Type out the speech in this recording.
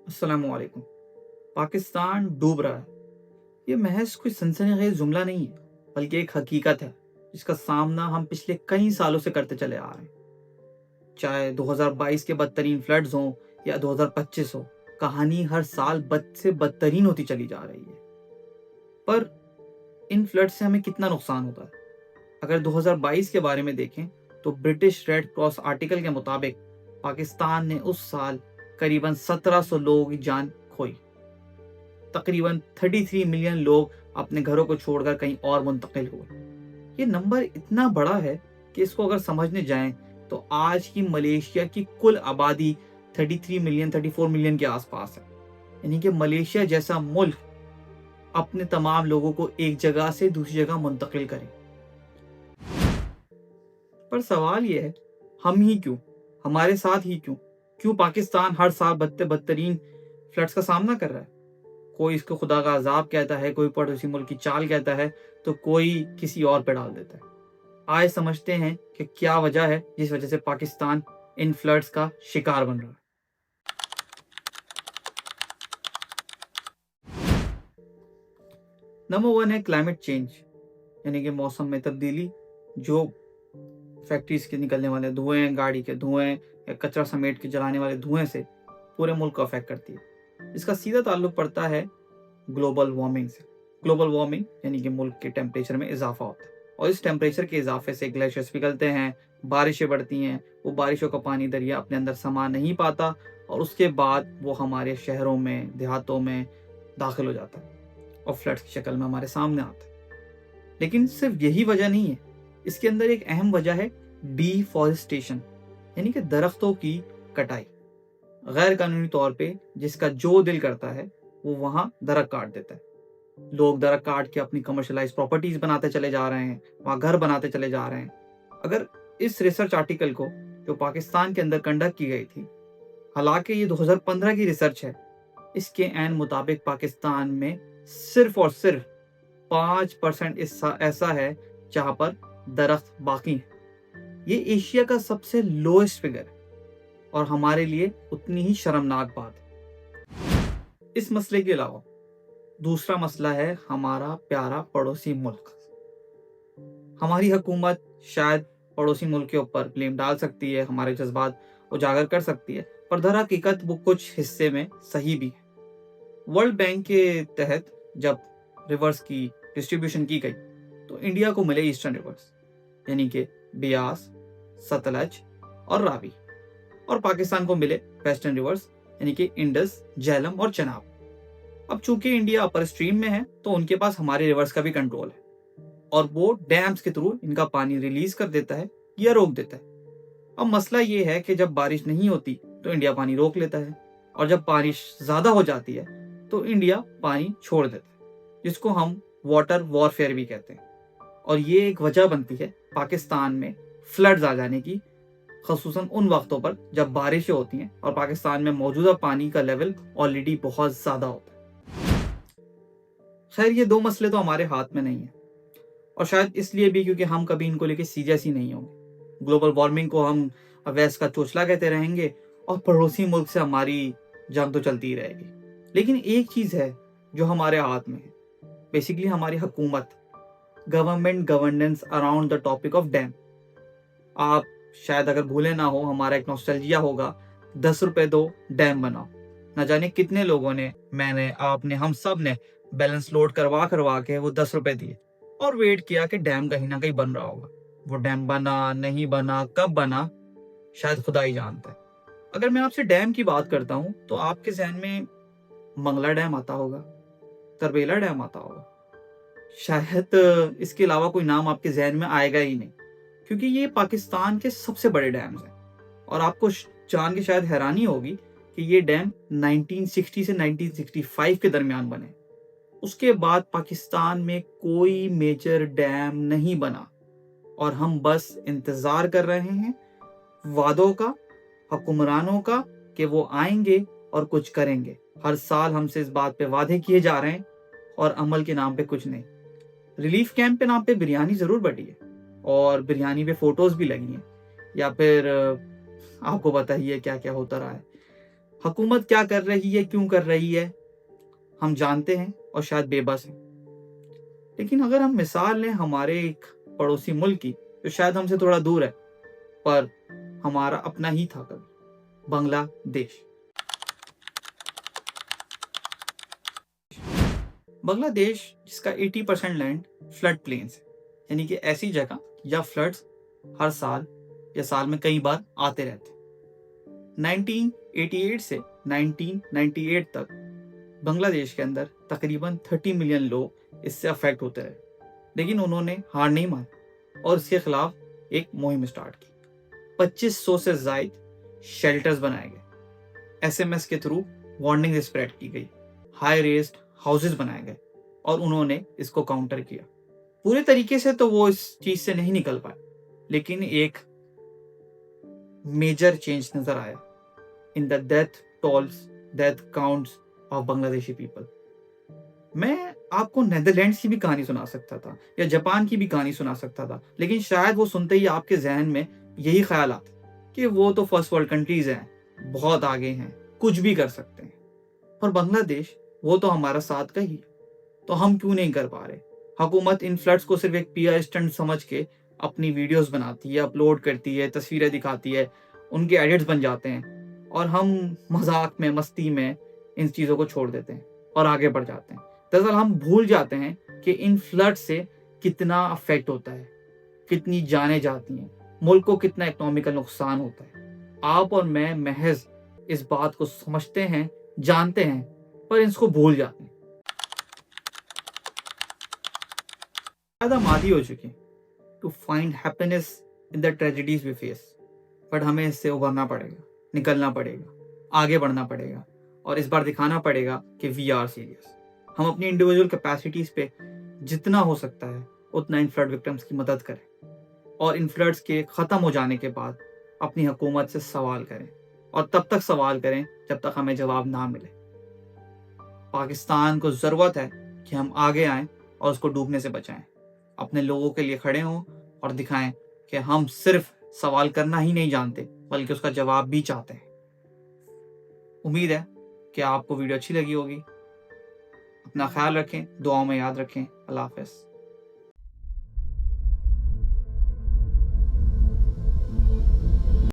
अस्सलाम वालेकुम। पाकिस्तान डूब रहा है। ये महज कोई सनसनीखेज जुमला नहीं है, बल्कि एक हकीकत है जिसका सामना हम पिछले कई सालों से करते चले आ रहे हैं। चाहे 2022 के बदतरीन फ्लड्स हों या 2025 हो, कहानी हर साल बद से बदतरीन होती चली जा रही है। पर इन फ्लड से हमें कितना नुकसान होता है? अगर 2022 के बारे में देखें तो ब्रिटिश रेड क्रॉस आर्टिकल के मुताबिक पाकिस्तान ने उस साल करीबन 1700 लोगों की जान खोई। तकरीबन 33 मिलियन लोग अपने घरों को छोड़कर कहीं और मुंतकिल हुए। ये नंबर इतना बड़ा है कि इसको अगर समझने जाएं तो आज की मलेशिया की कुल आबादी 33 मिलियन 34 मिलियन के आसपास है। यानी कि मलेशिया जैसा मुल्क अपने तमाम लोगों को एक जगह से दूसरी जगह मुंतकिल करे। पर सवाल यह है, हम ही क्यों, हमारे साथ ही क्यों क्यों पाकिस्तान हर साल बदतरीन फ्लड्स का सामना कर रहा है? कोई इसको खुदा का अजाब कहता है, कोई पड़ोसी मुल्क की चाल कहता है, तो कोई किसी और पे डाल देता है। आए समझते हैं कि क्या वजह है जिस वजह से पाकिस्तान इन फ्लड्स का शिकार बन रहा है। नंबर वन है क्लाइमेट चेंज, यानी कि मौसम में तब्दीली। जो फैक्ट्रीज के निकलने वाले धुएं, गाड़ी के धुएं या कचरा समेट के जलाने वाले धुएं से पूरे मुल्क को अफेक्ट करती है। इसका सीधा ताल्लुक पड़ता है ग्लोबल वार्मिंग से। ग्लोबल वार्मिंग यानी कि मुल्क के टेम्परेचर में इजाफा होता है, और इस टेम्परेचर के इजाफे से ग्लेशियर्स पिघलते हैं, बारिशें बढ़ती हैं। वो बारिशों का पानी दरिया अपने अंदर समा नहीं पाता, और उसके बाद वो हमारे शहरों में, देहातों में दाखिल हो जाता है और फ्लड्स की शक्ल में हमारे सामने आता है। लेकिन सिर्फ यही वजह नहीं है, इसके अंदर एक अहम वजह है डिफॉरेस्टेशन, यानी कि दरख्तों की कटाई। गैर कानूनी तौर पे जिसका जो दिल करता है वो वहां दरख्त काट देता है। लोग दरख्त काट के अपनी कमर्शलाइज प्रॉपर्टीज बनाते चले जा रहे हैं, वहां घर बनाते चले जा रहे हैं। अगर इस रिसर्च आर्टिकल को जो पाकिस्तान के अंदर कंडक्ट की गई थी, हालांकि ये 2015 की रिसर्च है, इसके एन मुताबिक पाकिस्तान में सिर्फ और सिर्फ 5% ऐसा है जहां पर दरख्त बाकी है। ये एशिया का सबसे लोएस्ट फिगर है, और हमारे लिए उतनी ही शर्मनाक बात है। इस मसले के अलावा दूसरा मसला है हमारा प्यारा पड़ोसी मुल्क। हमारी हुकूमत शायद पड़ोसी मुल्क के ऊपर ब्लेम डाल सकती है, हमारे जज्बात उजागर कर सकती है, पर दर हकीकत वो कुछ हिस्से में सही भी है। वर्ल्ड बैंक के तहत जब रिवर्स की डिस्ट्रीब्यूशन की गई तो इंडिया को मिले ईस्टर्न रिवर्स, यानी कि बियास, सतलज और रावी, और पाकिस्तान को मिले वेस्टर्न रिवर्स, यानी कि इंडस, झेलम और चनाब। अब चूंकि इंडिया अपर स्ट्रीम में है तो उनके पास हमारे रिवर्स का भी कंट्रोल है, और वो डैम्स के थ्रू इनका पानी रिलीज कर देता है या रोक देता है। अब मसला ये है कि जब बारिश नहीं होती तो इंडिया पानी रोक लेता है, और जब बारिश ज्यादा हो जाती है तो इंडिया पानी छोड़ देता है, जिसको हम वाटर वॉरफेयर भी कहते हैं। और ये एक वजह बनती है पाकिस्तान में फ्लड्स आ जाने की, खसूसन उन वक्तों पर जब बारिशें होती हैं और पाकिस्तान में मौजूदा पानी का लेवल ऑलरेडी बहुत ज्यादा होता है। खैर, ये दो मसले तो हमारे हाथ में नहीं है, और शायद इसलिए भी क्योंकि हम कभी इनको लेके सीरियस ही नहीं होंगे। ग्लोबल वार्मिंग को हम अवैस का चोचला कहते रहेंगे, और पड़ोसी मुल्क से हमारी जंग तो चलती ही रहेगी। लेकिन एक चीज है जो हमारे हाथ में है, बेसिकली हमारी हुकूमत, government governance around the topic of dam. आप शायद अगर भूले ना हो, हमारा एक नॉस्टैल्जिया होगा, 10 रुपए दो डैम बनाओ। न जाने कितने लोगों ने, मैंने, आपने, हम सब ने बैलेंस लोड करवा करवा के वो 10 रुपए दिए और वेट किया कि डैम कहीं ना कहीं बन रहा होगा। वो डैम बना नहीं बना, कब बना, शायद खुदा ही जानता है। अगर मैं आपसे डैम की बात करता हूँ तो आपके जहन में मंगला डैम आता होगा, तरबेला डैम आता होगा, शायद इसके अलावा कोई नाम आपके जहन में आएगा ही नहीं, क्योंकि ये पाकिस्तान के सबसे बड़े डैम्स हैं। और आपको जान के शायद हैरानी होगी कि ये डैम 1960 से 1965 के दरमियान बने। उसके बाद पाकिस्तान में कोई मेजर डैम नहीं बना, और हम बस इंतजार कर रहे हैं वादों का, हुक्मरानों का, कि वो आएंगे और कुछ करेंगे। हर साल हमसे इस बात पे वादे किए जा रहे हैं, और अमल के नाम पे कुछ नहीं। रिलीफ कैंप पे नाम पे बिरयानी जरूर बटी है, और बिरयानी पे फोटोज भी लगी हैं, या फिर आपको बताइए क्या क्या होता रहा है। हुकूमत क्या कर रही है, क्यों कर रही है, हम जानते हैं और शायद बेबस हैं। लेकिन अगर हम मिसाल लें हमारे एक पड़ोसी मुल्क की, जो शायद हमसे थोड़ा दूर है पर हमारा अपना ही था कभी, बांग्लादेश। बांग्लादेश जिसका 80% लैंड फ्लड प्लेन्स है, यानी कि ऐसी जगह या फ्लड्स हर साल या साल में कई बार आते रहते हैं। 1988 से 1998 तक बांग्लादेश के अंदर तकरीबन 30 मिलियन लोग इससे अफेक्ट होते रहे, लेकिन उन्होंने हार नहीं मानी और इसके खिलाफ एक मुहिम स्टार्ट की। 2500 से ज्यादा शेल्टर्स बनाए गए, SMS के थ्रू वार्निंग स्प्रेड की गई, हाई रेस्ड हाउसेस बनाए गए और उन्होंने इसको काउंटर किया। पूरे तरीके से तो वो इस चीज से नहीं निकल पाए, लेकिन एक मेजर चेंज नजर आया in the death counts of Bangladeshi people. मैं आपको नेदरलैंड्स की भी कहानी सुना सकता था या जापान की भी कहानी सुना सकता था, लेकिन शायद वो सुनते ही आपके जहन में यही ख्याल आता कि वो तो फर्स्ट वर्ल्ड कंट्रीज हैं, बहुत आगे हैं, कुछ भी कर सकते हैं। पर बांग्लादेश वो तो हमारा साथ का ही, तो हम क्यों नहीं कर पा रहे? हुकूमत इन फ्लड्स को सिर्फ एक PR स्टंट समझ के अपनी वीडियोस बनाती है, अपलोड करती है, तस्वीरें दिखाती है, उनके एडिट्स बन जाते हैं और हम मजाक में, मस्ती में इन चीज़ों को छोड़ देते हैं और आगे बढ़ जाते हैं। दरअसल हम भूल जाते हैं कि इन फ्लड से कितना अफेक्ट होता है, कितनी जानें जाती हैं, मुल्क को कितना इकोनॉमिकल नुकसान होता है। आप और मैं महज इस बात को समझते हैं, जानते हैं, पर इसको भूल जाते हैं। शायद हम आदी हो चुके हैं to find happiness in the tragedies we face, but हमें इससे उभरना पड़ेगा, निकलना पड़ेगा, आगे बढ़ना पड़ेगा और इस बार दिखाना पड़ेगा कि वी आर सीरियस। हम अपनी इंडिविजुअल कैपेसिटीज पे जितना हो सकता है उतना इन फ्लड विक्टिम्स की मदद करें और इन फ्लड्स के ख़त्म हो जाने के बाद अपनी हुकूमत से सवाल करें और तब तक सवाल करें जब तक हमें जवाब ना मिले। पाकिस्तान को ज़रूरत है कि हम आगे आएं और उसको डूबने से बचाएं, अपने लोगों के लिए खड़े हों और दिखाएं कि हम सिर्फ सवाल करना ही नहीं जानते बल्कि उसका जवाब भी चाहते हैं। उम्मीद है कि आपको वीडियो अच्छी लगी होगी। अपना ख्याल रखें, दुआओं में याद रखें। अल्लाह हाफ़िज़।